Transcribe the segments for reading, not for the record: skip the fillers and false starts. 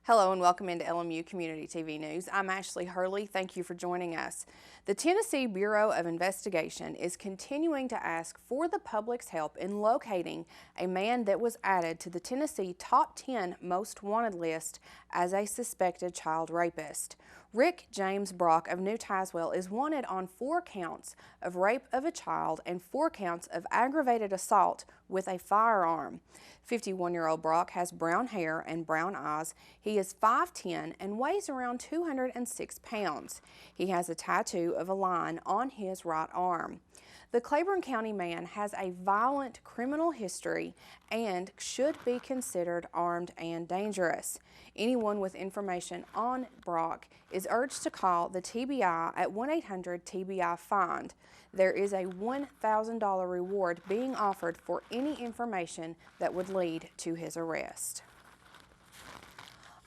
Hello and welcome into LMU Community TV News. I'm Ashley Hurley. Thank you for joining us. The Tennessee Bureau of Investigation is continuing to ask for the public's help in locating a man that was added to the Tennessee Top 10 Most Wanted list as a suspected child rapist. Rick James Brock of New Tazewell is wanted on 4 counts of rape of a child and 4 counts of aggravated assault with a firearm. 51-year-old Brock has brown hair and brown eyes. He is 5'10" and weighs around 206 pounds. He has a tattoo of a lion on his right arm. The Claiborne County man has a violent criminal history and should be considered armed and dangerous. Anyone with information on Brock is urged to call the TBI at 1-800-TBI-FIND. There is a $1,000 reward being offered for any information that would lead to his arrest.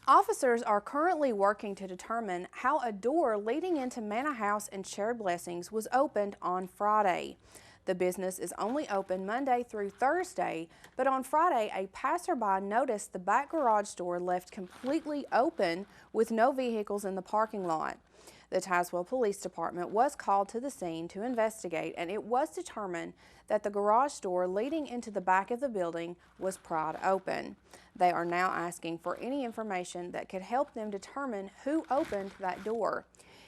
Officers are currently working to determine how a door leading into Manor House and Shared Blessings was opened on Friday. The business is only open Monday through Thursday, but on Friday a passerby noticed the back garage door left completely open with no vehicles in the parking lot. The Tazewell Police Department was called to the scene to investigate, and it was determined that the garage door leading into the back of the building was pried open. They are now asking for any information that could help them determine who opened that door.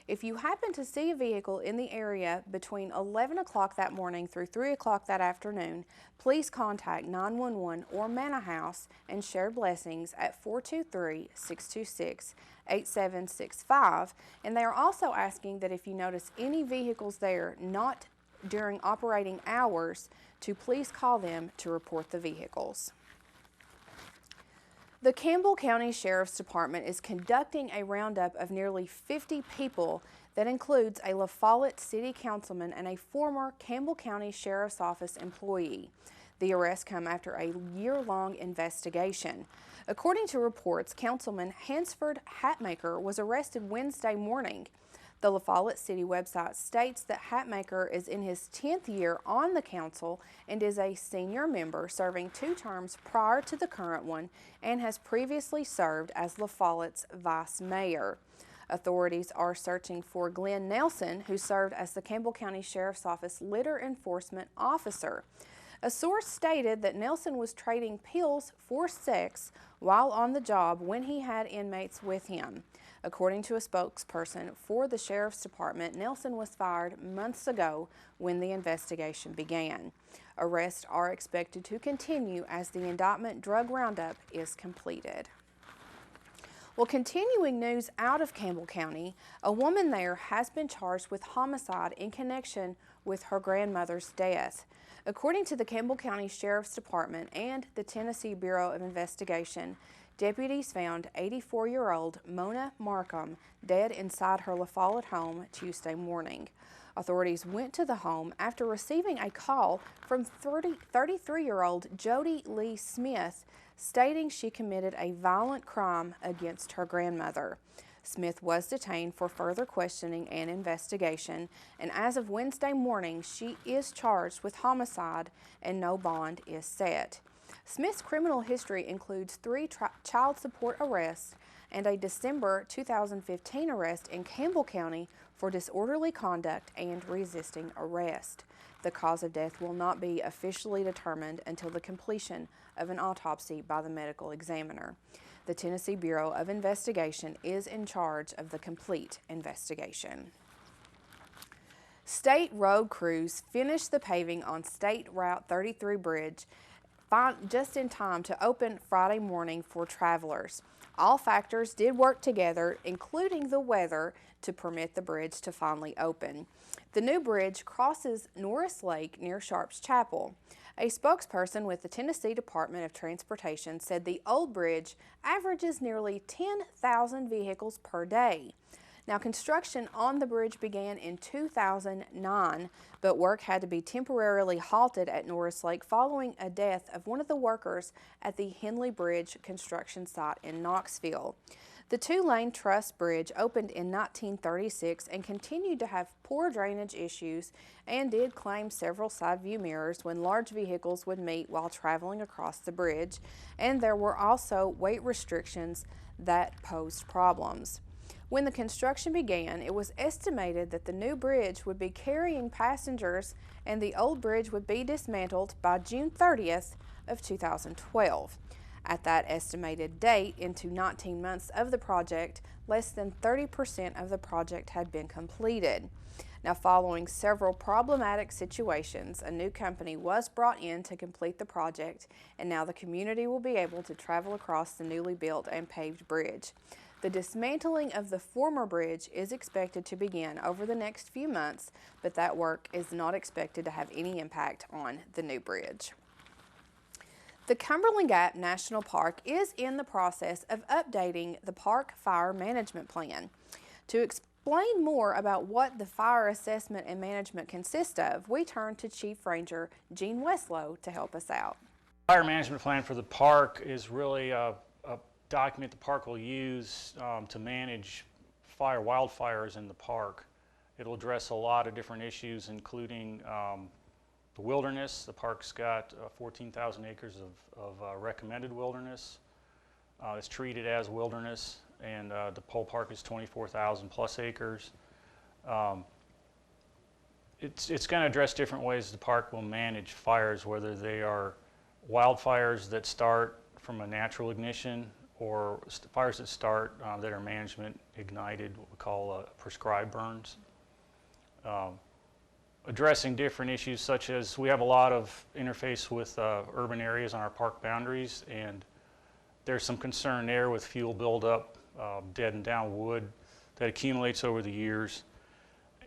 If you happen to see a vehicle in the area between 11 o'clock that morning through 3 o'clock that afternoon, please contact 911 or Manor House and Shared Blessings at 423-626-8765. And they are also asking that if you notice any vehicles there not during operating hours, to please call them to report the vehicles. The Campbell County Sheriff's Department is conducting a roundup of nearly 50 people that includes a La Follette City Councilman and a former Campbell County Sheriff's Office employee. The arrests come after a year-long investigation. According to reports, Councilman Hansford Hatmaker was arrested Wednesday morning. The La Follette City website states that Hatmaker is in his 10th year on the council and is a senior member serving 2 terms prior to the current one and has previously served as La Follette's vice mayor. Authorities are searching for Glenn Nelson, who served as the Campbell County Sheriff's Office litter enforcement officer. A source stated that Nelson was trading pills for sex while on the job when he had inmates with him. According to a spokesperson for the Sheriff's Department, Nelson was fired months ago when the investigation began. Arrests are expected to continue as the indictment drug roundup is completed. Well, continuing news out of Campbell County, a woman there has been charged with homicide in connection with her grandmother's death. According to the Campbell County Sheriff's Department and the Tennessee Bureau of Investigation, deputies found 84-year-old Mona Markham dead inside her La Follette home Tuesday morning. Authorities went to the home after receiving a call from 33-year-old Jody Lee Smith stating she committed a violent crime against her grandmother. Smith was detained for further questioning and investigation, and as of Wednesday morning, she is charged with homicide and no bond is set. Smith's criminal history includes 3 child support arrests and a December 2015 arrest in Campbell County for disorderly conduct and resisting arrest. The cause of death will not be officially determined until the completion of an autopsy by the medical examiner. The Tennessee Bureau of Investigation is in charge of the complete investigation. State road crews finished the paving on State Route 33 bridge just in time to open Friday morning for travelers. All factors did work together, including the weather, to permit the bridge to finally open. The new bridge crosses Norris Lake near Sharps Chapel. A spokesperson with the Tennessee Department of Transportation said the old bridge averages nearly 10,000 vehicles per day. Now, construction on the bridge began in 2009, but work had to be temporarily halted at Norris Lake following a death of one of the workers at the Henley Bridge construction site in Knoxville. The two-lane truss bridge opened in 1936 and continued to have poor drainage issues and did claim several side view mirrors when large vehicles would meet while traveling across the bridge, and there were also weight restrictions that posed problems. When the construction began, it was estimated that the new bridge would be carrying passengers and the old bridge would be dismantled by June 30th of 2012. At that estimated date, into 19 months of the project, less than 30% of the project had been completed. Now, following several problematic situations, a new company was brought in to complete the project, and now the community will be able to travel across the newly built and paved bridge. The dismantling of the former bridge is expected to begin over the next few months, but that work is not expected to have any impact on the new bridge. The Cumberland Gap National Park is in the process of updating the park fire management plan. To explain more about what the fire assessment and management consists of, we turn to Chief Ranger Gene Westlow to help us out. Fire management plan for the park is really a document the park will use to manage wildfires in the park. It'll address a lot of different issues, including the wilderness. The park's got 14,000 acres of recommended wilderness. It's treated as wilderness, and the whole park is 24,000 plus acres. It's going to address different ways the park will manage fires, whether they are wildfires that start from a natural ignition or fires that start that are management ignited, what we call prescribed burns. Addressing different issues such as we have a lot of interface with urban areas on our park boundaries, and there's some concern there with fuel buildup, dead and down wood that accumulates over the years.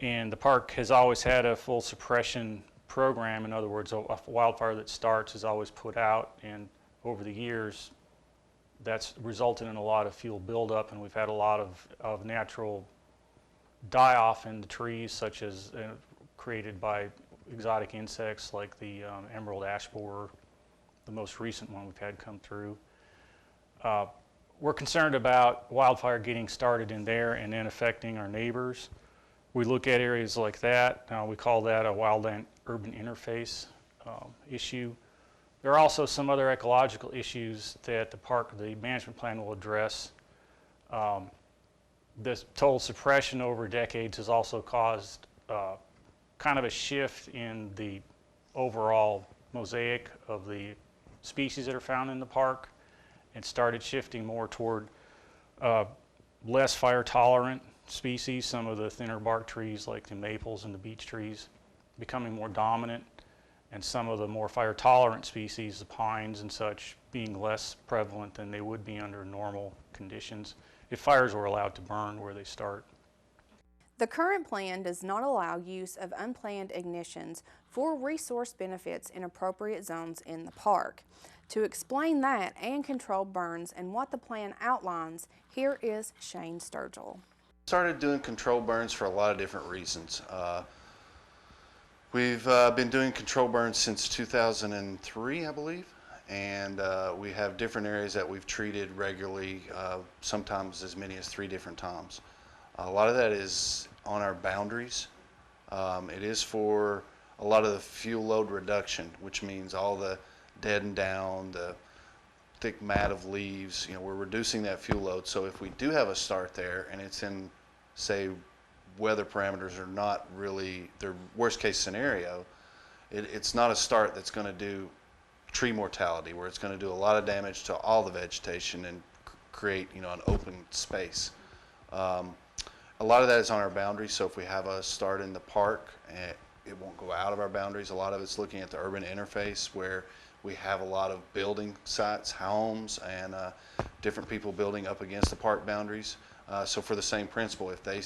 And the park has always had a full suppression program. In other words, a wildfire that starts is always put out, and over the years that's resulted in a lot of fuel buildup, and we've had a lot of natural die-off in the trees, such as created by exotic insects like the emerald ash borer, the most recent one we've had come through. We're concerned about wildfire getting started in there and then affecting our neighbors. We look at areas like that. We call that a wildland-urban interface issue. There are also some other ecological issues that the management plan will address. This total suppression over decades has also caused kind of a shift in the overall mosaic of the species that are found in the park, and started shifting more toward less fire tolerant species. Some of the thinner bark trees like the maples and the beech trees becoming more dominant, and some of the more fire tolerant species, the pines and such, being less prevalent than they would be under normal conditions if fires were allowed to burn where they start. The current plan does not allow use of unplanned ignitions for resource benefits in appropriate zones in the park. To explain that and control burns and what the plan outlines, here is Shane Sturgill. Started doing control burns for a lot of different reasons. We've been doing control burns since 2003, I believe, and we have different areas that we've treated regularly, sometimes as many as 3 different times. A lot of that is on our boundaries. It is for a lot of the fuel load reduction, which means all the dead and down, the thick mat of leaves, we're reducing that fuel load. So if we do have a start there and it's in, say, weather parameters are not really their worst case scenario, it's not a start that's going to do tree mortality, where it's going to do a lot of damage to all the vegetation and create an open space. A lot of that is on our boundaries, so if we have a start in the park, it won't go out of our boundaries. A lot of it's looking at the urban interface, where we have a lot of building sites, homes, and different people building up against the park boundaries. So for the same principle, if they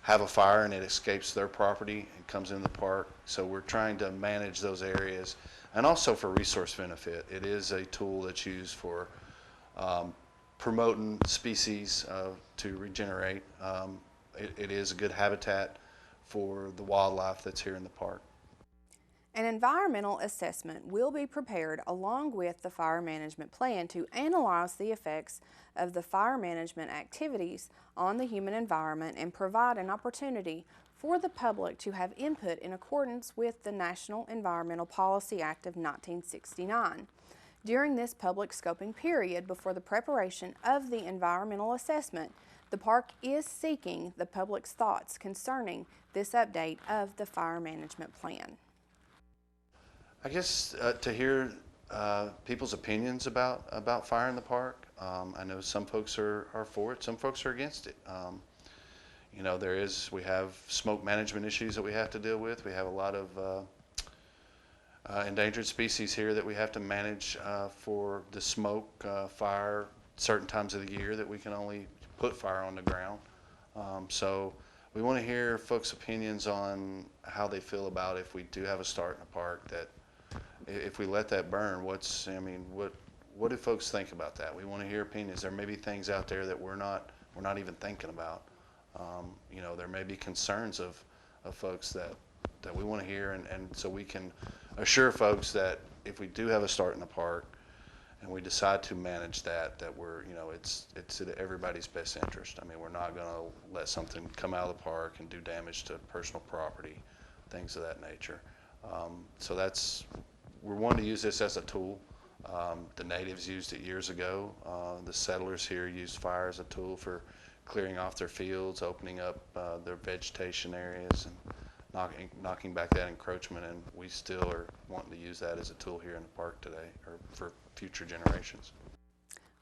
have a fire and it escapes their property and comes into the park, so we're trying to manage those areas. And also for resource benefit, it is a tool that's used for promoting species to regenerate. It is a good habitat for the wildlife that's here in the park. An environmental assessment will be prepared along with the fire management plan to analyze the effects of the fire management activities on the human environment and provide an opportunity for the public to have input in accordance with the National Environmental Policy Act of 1969. During this public scoping period before the preparation of the environmental assessment, the park is seeking the public's thoughts concerning this update of the fire management plan. I guess to hear people's opinions about fire in the park. I know some folks are for it, some folks are against it. You know, we have smoke management issues that we have to deal with. We have a lot of endangered species here that we have to manage for the smoke, fire, certain times of the year that we can only put fire on the ground. So we want to hear folks' opinions on how they feel about if we do have a start in a park, that if we let that burn, what do folks think about that? We want to hear opinions. There may be things out there that we're not even thinking about. You know, there may be concerns of folks that we want to hear, and so we can assure folks that if we do have a start in the park and we decide to manage that we're, you know, it's in everybody's best interest. I mean, we're not going to let something come out of the park and do damage to personal property, things of that nature. So we're wanting to use this as a tool. The natives used it years ago. The settlers here used fire as a tool for clearing off their fields, opening up their vegetation areas, and knocking back that encroachment, and we still are wanting to use that as a tool here in the park today, or for future generations.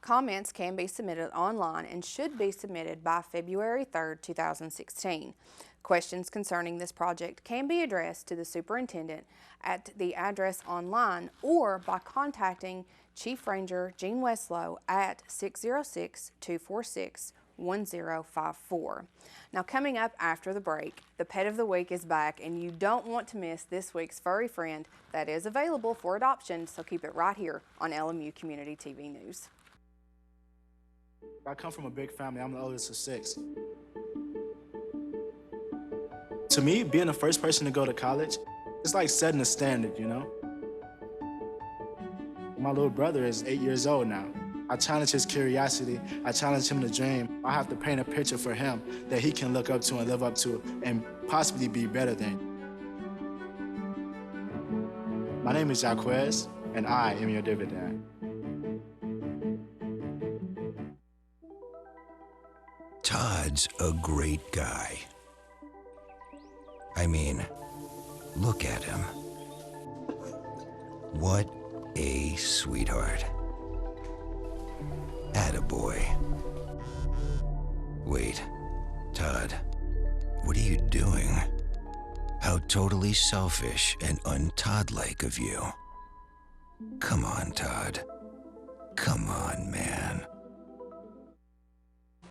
Comments can be submitted online and should be submitted by February 3rd, 2016. Questions concerning this project can be addressed to the superintendent at the address online or by contacting Chief Ranger Gene Westlow at 606-246-1054. Now, coming up after the break, the Pet of the Week is back, and you don't want to miss this week's furry friend that is available for adoption, so keep it right here on LMU Community TV News. I come from a big family. I'm the oldest of 6. To me, being the first person to go to college, it's like setting a standard, you know? My little brother is 8 years old now. I challenge his curiosity. I challenge him to dream. I have to paint a picture for him that he can look up to and live up to and possibly be better than. My name is Jaquez, and I am your dividend. Todd's a great guy. I mean, look at him. What a sweetheart. Attaboy. Wait, Todd, what are you doing? How totally selfish and un-Todd-like of you. Come on, Todd. Come on, man.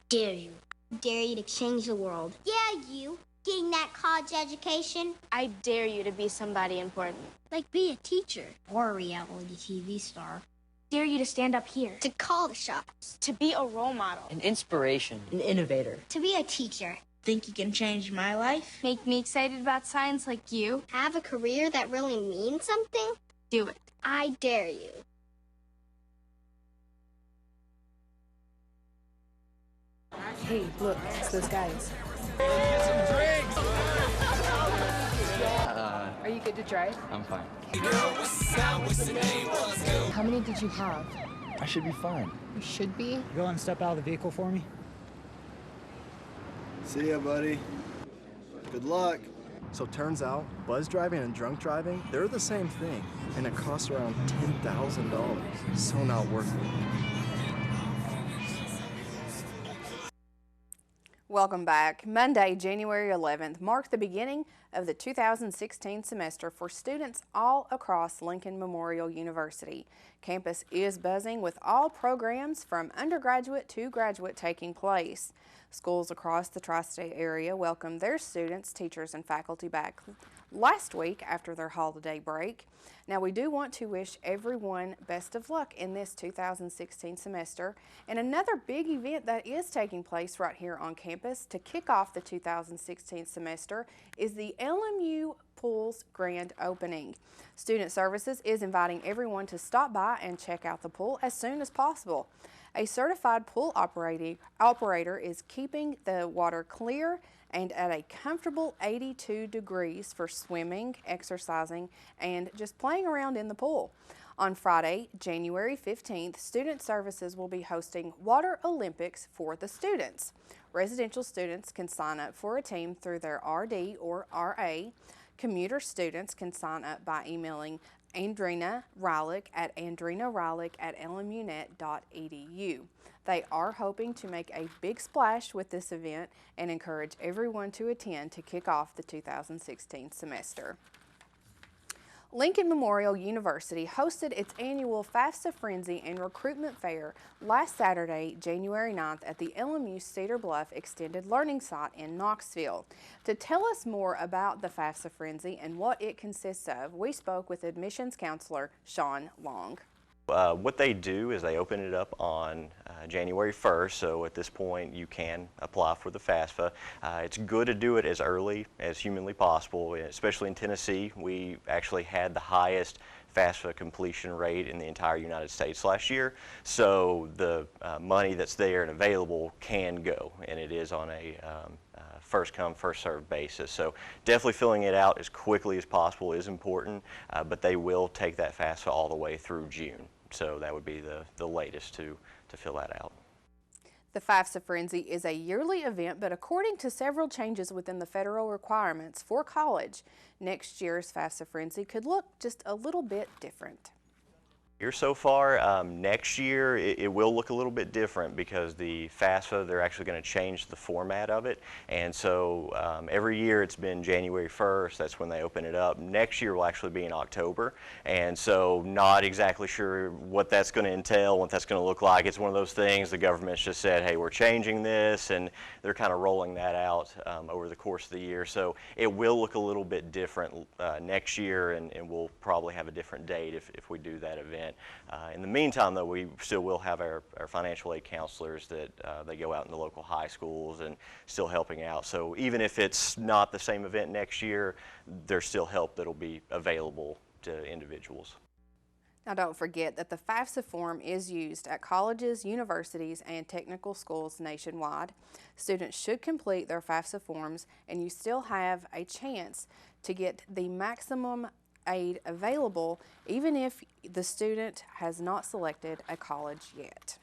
Dare you. Dare you to change the world. Yeah, you. Getting that college education. I dare you to be somebody important. Like be a teacher. Or a reality TV star. Dare you to stand up here. To call the shots. To be a role model. An inspiration. An innovator. To be a teacher. Think you can change my life? Make me excited about science like you. Have a career that really means something? Do it. I dare you. Hey, look, it's those guys. Are you good to drive? I'm fine. How many did you have? I should be fine. You should be. Go and step out of the vehicle for me. See ya, buddy. Good luck. So turns out, buzz driving and drunk driving, they're the same thing, and it costs around $10,000. So not worth it. Welcome back. Monday, January 11th marked the beginning of the 2016 semester for students all across Lincoln Memorial University. Campus is buzzing with all programs from undergraduate to graduate taking place. Schools across the tri-state area welcomed their students, teachers, and faculty back last week after their holiday break. Now, we do want to wish everyone best of luck in this 2016 semester. And another big event that is taking place right here on campus to kick off the 2016 semester is the LMU Pool's grand opening. Student Services is inviting everyone to stop by and check out the pool as soon as possible. A certified pool operator is keeping the water clear and at a comfortable 82 degrees for swimming, exercising, and just playing around in the pool. On Friday, January 15th, Student Services will be hosting Water Olympics for the students. Residential students can sign up for a team through their RD or RA. Commuter students can sign up by emailing Andrina Rylick at andrinarylick@lmunet.edu. They are hoping to make a big splash with this event and encourage everyone to attend to kick off the 2016 semester. Lincoln Memorial University hosted its annual FAFSA Frenzy and Recruitment Fair last Saturday, January 9th at the LMU Cedar Bluff Extended Learning Site in Knoxville. To tell us more about the FAFSA Frenzy and what it consists of, we spoke with admissions counselor Sean Long. What they do is they open it up on January 1st, so at this point you can apply for the FAFSA. It's good to do it as early as humanly possible, especially in Tennessee. We actually had the highest FAFSA completion rate in the entire United States last year, so the money that's there and available can go, and it is on a first come, first served basis. So definitely filling it out as quickly as possible is important, but they will take that FAFSA all the way through June. So that would be the latest to fill that out. The FAFSA Frenzy is a yearly event, but according to several changes within the federal requirements for college, next year's FAFSA Frenzy could look just a little bit different. Here so far, next year it will look a little bit different because the FAFSA, they're actually going to change the format of it, and so every year it's been January 1st, that's when they open it up. Next year will actually be in October, and so not exactly sure what that's going to entail, what that's going to look like. It's one of those things the government's just said, hey, we're changing this, and they're kind of rolling that out over the course of the year, so it will look a little bit different next year, and we'll probably have a different date if we do that event. In the meantime, though, we still will have our financial aid counselors that they go out in the local high schools and still helping out. So even if it's not the same event next year, there's still help that'll be available to individuals. Now don't forget that the FAFSA form is used at colleges, universities, and technical schools nationwide. Students should complete their FAFSA forms, and you still have a chance to get the maximum aid available even if the student has not selected a college yet.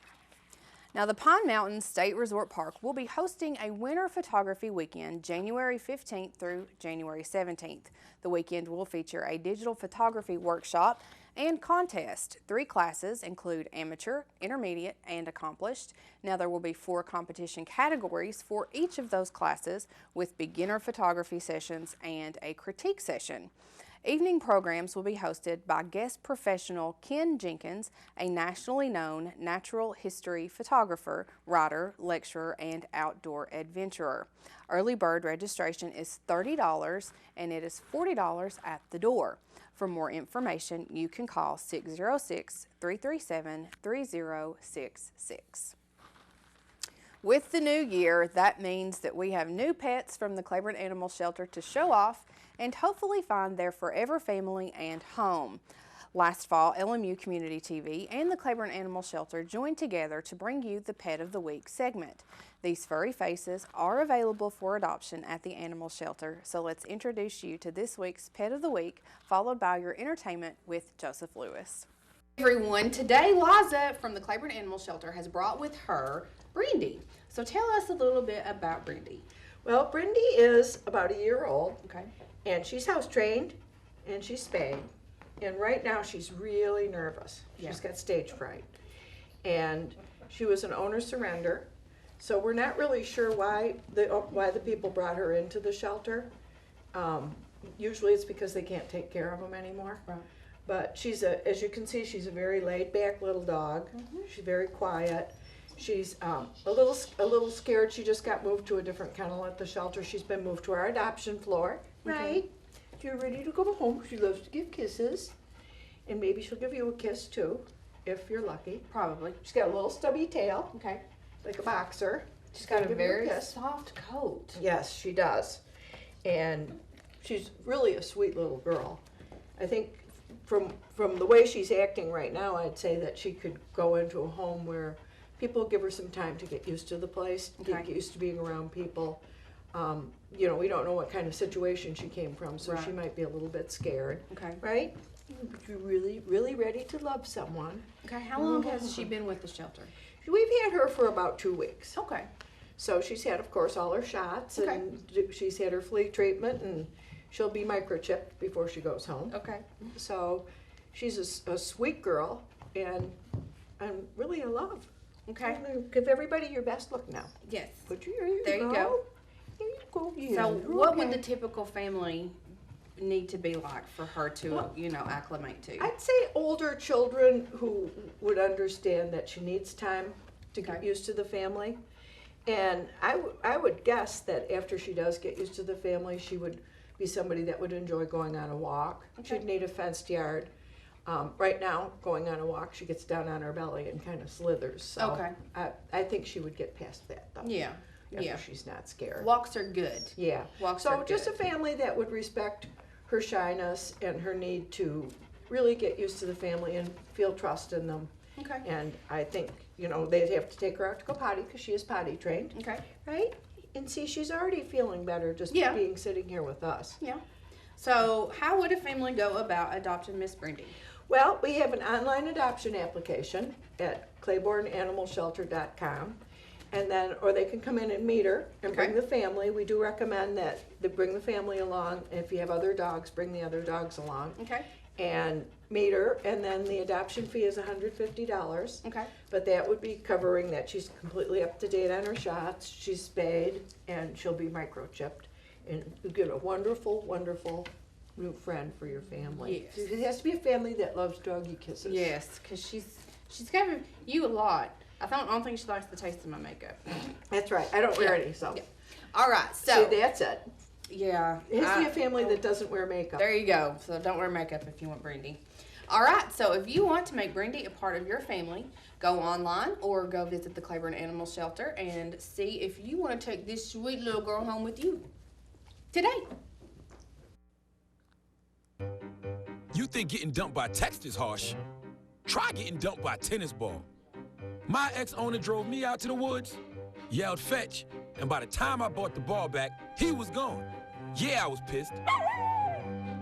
Now, the Pine Mountain State Resort Park will be hosting a winter photography weekend January 15th through January 17th. The weekend will feature a digital photography workshop and contest. 3 classes include amateur, intermediate, and accomplished. Now, there will be 4 competition categories for each of those classes with beginner photography sessions and a critique session. Evening programs will be hosted by guest professional Ken Jenkins, a nationally known natural history photographer, writer, lecturer, and outdoor adventurer. Early bird registration is $30 and it is $40 at the door. For more information, you can call 606-337-3066. With the new year, that means that we have new pets from the Claiborne Animal Shelter to show off and hopefully find their forever family and home. Last fall, LMU Community TV and the Claiborne Animal Shelter joined together to bring you the Pet of the Week segment. These furry faces are available for adoption at the animal shelter, so let's introduce you to this week's Pet of the Week, followed by your entertainment with Joseph Lewis. Everyone, today Liza from the Claiborne Animal Shelter has brought with her Brandy. So tell us a little bit about Brandy. Well, Brandy is about a year old. Okay. And she's house trained and she's spayed. And right now she's really nervous. She's got stage fright. And she was an owner surrender. So we're not really sure why the people brought her into the shelter. Usually it's because they can't take care of them anymore. Right. But she's as you can see, she's a very laid back little dog. Mm-hmm. She's very quiet. She's a little scared. She just got moved to a different kennel at the shelter. She's been moved to our adoption floor. Okay. Right. You're ready to go home. She loves to give kisses. And maybe she'll give you a kiss too, if you're lucky. Probably. She's got a little stubby tail. Okay. Like a boxer. She's got a very soft coat. Yes, she does. And she's really a sweet little girl. I think from the way she's acting right now, I'd say that she could go into a home where people give her some time to get used to the place, get used to being around people. You know, we don't know what kind of situation she came from, so she might be a little bit scared. Okay. Right? You're really, really ready to love someone. Okay, how long has she been with the shelter? We've had her for about 2 weeks. Okay. So she's had, of course, all her shots, and she's had her flea treatment, and she'll be microchipped before she goes home. Okay. So she's a sweet girl, and I'm really in love. Okay. Give everybody your best look now. Yes. There you go. There you go. There you go. Yeah. So what would the typical family need to be like for her to, you know, acclimate to? I'd say older children who would understand that she needs time to get used to the family. And I would guess that after she does get used to the family, she would be somebody that would enjoy going on a walk. She'd need a fenced yard. Right now, going on a walk, she gets down on her belly and kind of slithers. So I think she would get past that, though. Yeah. After she's not scared. Walks are good. Yeah. Walks are good. So just a family that would respect her shyness and her need to really get used to the family and feel trust in them. Okay. And I think, you know, they'd have to take her out to go potty because she is potty trained. Okay. Right? And see, she's already feeling better just being sitting here with us. Yeah. So how would a family go about adopting Miss Brandy? Well, we have an online adoption application at claiborneanimalshelter.com. And then, or they can come in and meet her and bring the family. We do recommend that they bring the family along. If you have other dogs, bring the other dogs along. Okay. And meet her, and then the adoption fee is $150. Okay. But that would be covering that she's completely up to date on her shots, she's spayed, and she'll be microchipped. And you get a wonderful, wonderful new friend for your family. Yes. It has to be a family that loves doggy kisses. Yes, because she's given you a lot. I don't think she likes the taste of my makeup. That's right. I don't wear any, so. Yeah. All right, so. See, that's it. Yeah. It has to be a family that doesn't wear makeup. There you go. So don't wear makeup if you want Brandy. All right, so if you want to make Brandy a part of your family, go online or go visit the Claiborne Animal Shelter and see if you want to take this sweet little girl home with you today. You think getting dumped by text is harsh? Try getting dumped by a tennis ball. My ex-owner drove me out to the woods, yelled fetch, and by the time I brought the ball back, he was gone. Yeah, I was pissed.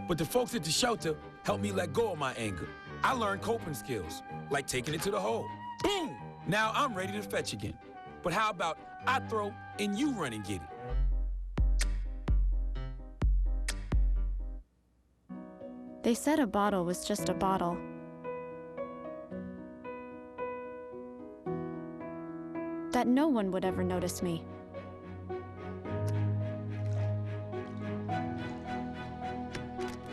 But the folks at the shelter helped me let go of my anger. I learned coping skills, like taking it to the hole. Boom! Now I'm ready to fetch again. But how about I throw and you run and get it? They said a bottle was just a bottle. That no one would ever notice me.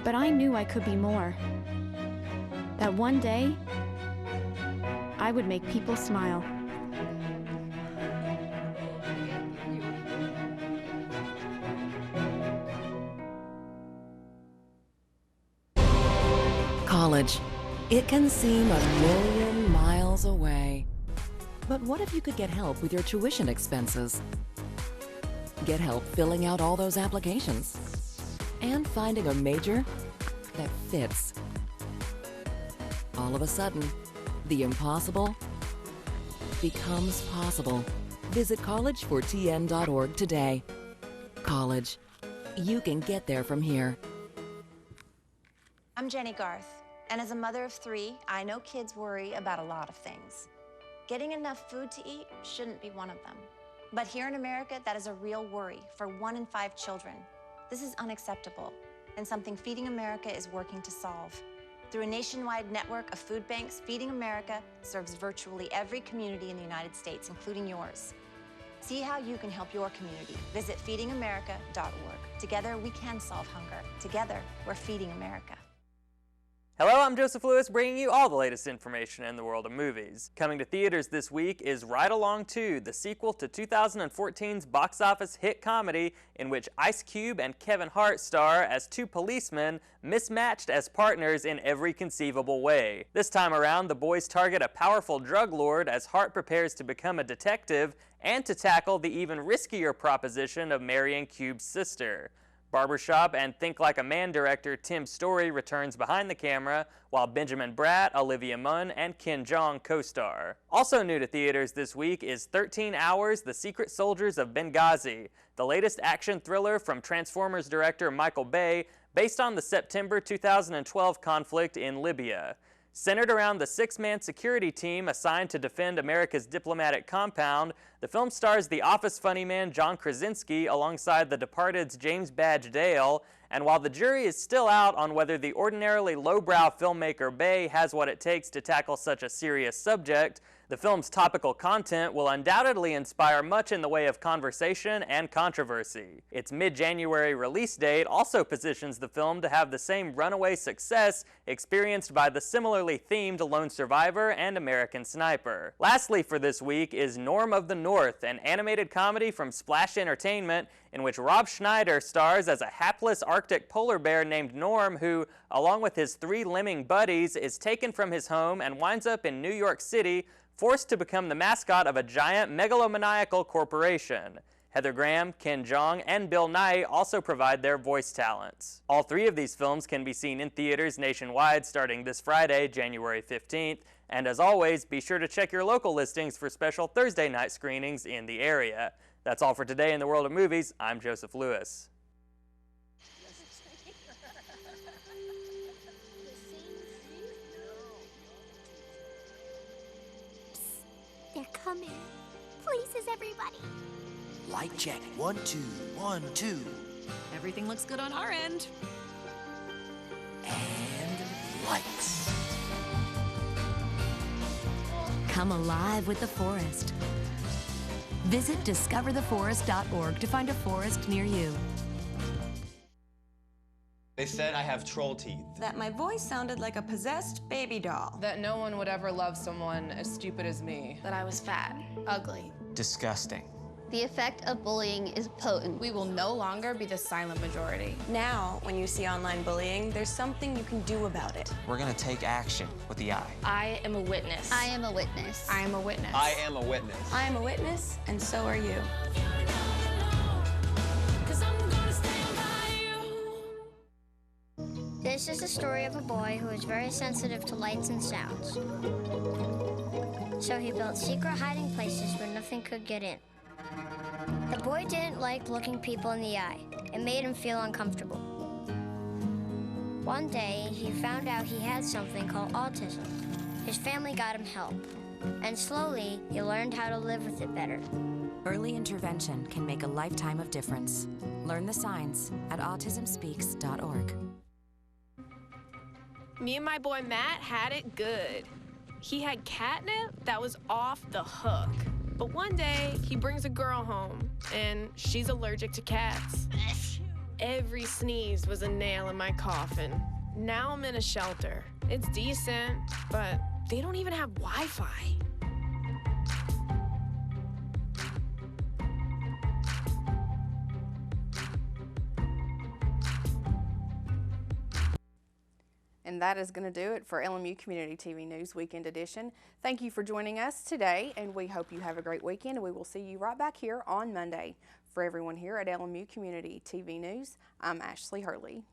But I knew I could be more. That one day, I would make people smile. College. It can seem a million miles away. But what if you could get help with your tuition expenses? Get help filling out all those applications and finding a major that fits. All of a sudden, the impossible becomes possible. Visit collegefortn.org today. College. You can get there from here. I'm Jenny Garth, and as a mother of 3, I know kids worry about a lot of things. Getting enough food to eat shouldn't be one of them. But here in America, that is a real worry for 1 in 5 children. This is unacceptable, and something Feeding America is working to solve. Through a nationwide network of food banks, Feeding America serves virtually every community in the United States, including yours. See how you can help your community. Visit feedingamerica.org. Together, we can solve hunger. Together, we're Feeding America. Hello, I'm Joseph Lewis, bringing you all the latest information in the world of movies. Coming to theaters this week is Ride Along 2, the sequel to 2014's box office hit comedy in which Ice Cube and Kevin Hart star as 2 policemen mismatched as partners in every conceivable way. This time around, the boys target a powerful drug lord as Hart prepares to become a detective and to tackle the even riskier proposition of marrying Cube's sister. Barbershop and Think Like a Man director Tim Story returns behind the camera, while Benjamin Bratt, Olivia Munn, and Ken Jeong co-star. Also new to theaters this week is 13 Hours: The Secret Soldiers of Benghazi, the latest action thriller from Transformers director Michael Bay, based on the September 2012 conflict in Libya. Centered around the six-man security team assigned to defend America's diplomatic compound, the film stars the Office funny man John Krasinski alongside The Departed's James Badge Dale, and while the jury is still out on whether the ordinarily lowbrow filmmaker Bay has what it takes to tackle such a serious subject, the film's topical content will undoubtedly inspire much in the way of conversation and controversy. Its mid-January release date also positions the film to have the same runaway success experienced by the similarly themed Lone Survivor and American Sniper. Lastly for this week is Norm of the North, an animated comedy from Splash Entertainment in which Rob Schneider stars as a hapless Arctic polar bear named Norm who, along with his 3 lemming buddies, is taken from his home and winds up in New York City, forced to become the mascot of a giant megalomaniacal corporation. Heather Graham, Ken Jeong, and Bill Nye also provide their voice talents. All 3 of these films can be seen in theaters nationwide starting this Friday, January 15th, and as always, be sure to check your local listings for special Thursday night screenings in the area. That's all for today in the world of movies. I'm Joseph Lewis. They're coming. Places, everybody. Light check. 1, 2, 1, 2. Everything looks good on our end. And lights. Come alive with the forest. Visit discovertheforest.org to find a forest near you. They said I have troll teeth. That my voice sounded like a possessed baby doll. That no one would ever love someone as stupid as me. That I was fat, ugly. Disgusting. The effect of bullying is potent. We will no longer be the silent majority. Now, when you see online bullying, there's something you can do about it. We're gonna take action with the I. I am a witness. I am a witness. I am a witness. I am a witness. I am a witness, and so are you. This is the story of a boy who is very sensitive to lights and sounds. So he built secret hiding places where nothing could get in. The boy didn't like looking people in the eye. It made him feel uncomfortable. One day, he found out he had something called autism. His family got him help, and slowly, he learned how to live with it better. Early intervention can make a lifetime of difference. Learn the signs at autismspeaks.org. Me and my boy Matt had it good. He had catnip that was off the hook. But one day, he brings a girl home, and she's allergic to cats. Every sneeze was a nail in my coffin. Now I'm in a shelter. It's decent, but they don't even have Wi-Fi. And that is going to do it for LMU Community TV News Weekend Edition. Thank you for joining us today, and we hope you have a great weekend, and we will see you right back here on Monday. For everyone here at LMU Community TV News, I'm Ashley Hurley.